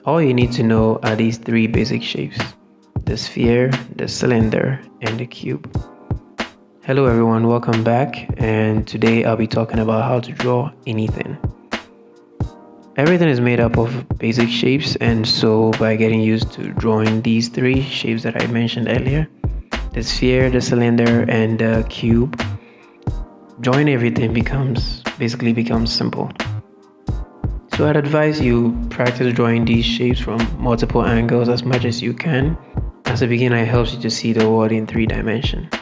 All you need to know are these three basic shapes: the sphere, the cylinder, and the cube. Hello everyone, welcome back, and today I'll be talking about how to draw anything. Everything is made up of basic shapes, and so by getting used to drawing these three shapes that I mentioned earlier, the sphere, the cylinder, and the cube, drawing everything becomes simple. So I'd advise you practice drawing these shapes from multiple angles as much as you can. As a beginner, it helps you to see the world in 3 dimensions.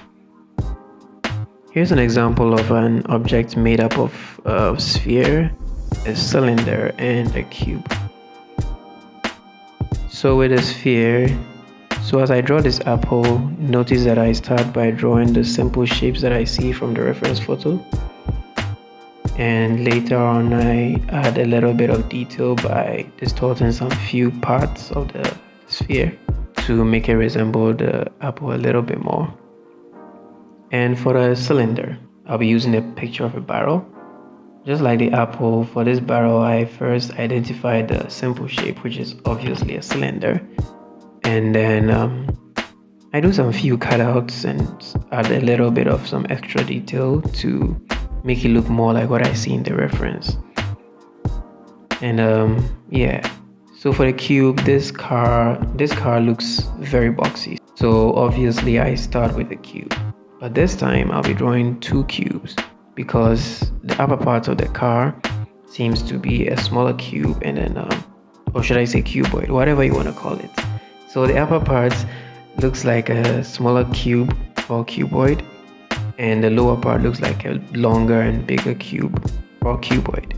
Here's an example of an object made up of a sphere, a cylinder, and a cube. So with a sphere, as I draw this apple, notice that I start by drawing the simple shapes that I see from the reference photo. And later on I add a little bit of detail by distorting some few parts of the sphere to make it resemble the apple a little bit more. And for the cylinder, I'll be using a picture of a barrel. Just like the apple, for this barrel I first identified the simple shape, which is obviously a cylinder, and then I do some few cutouts and add a little bit of some extra detail to make it look more like what I see in the reference. And so for the cube, this car looks very boxy, so obviously I start with the cube, but this time I'll be drawing 2 cubes because the upper part of the car seems to be a smaller cube, and then or should I say cuboid, whatever you want to call it. So the upper part looks like a smaller cube or cuboid, and the lower part looks like a longer and bigger cube or cuboid.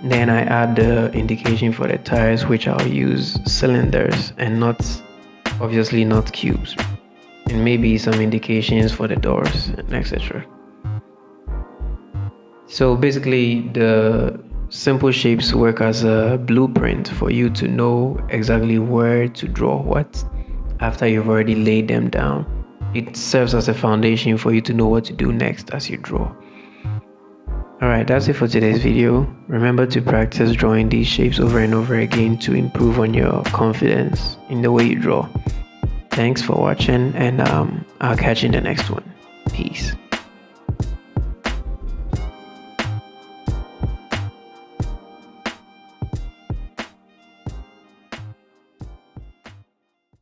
Then I add the indication for the tires, which I'll use cylinders and obviously not cubes, and maybe some indications for the doors and etc. So basically the simple shapes work as a blueprint for you to know exactly where to draw what after you've already laid them down. It serves as a foundation for you to know what to do next as you draw. Alright, that's it for today's video. Remember to practice drawing these shapes over and over again to improve on your confidence in the way you draw. Thanks for watching, and I'll catch you in the next one. Peace.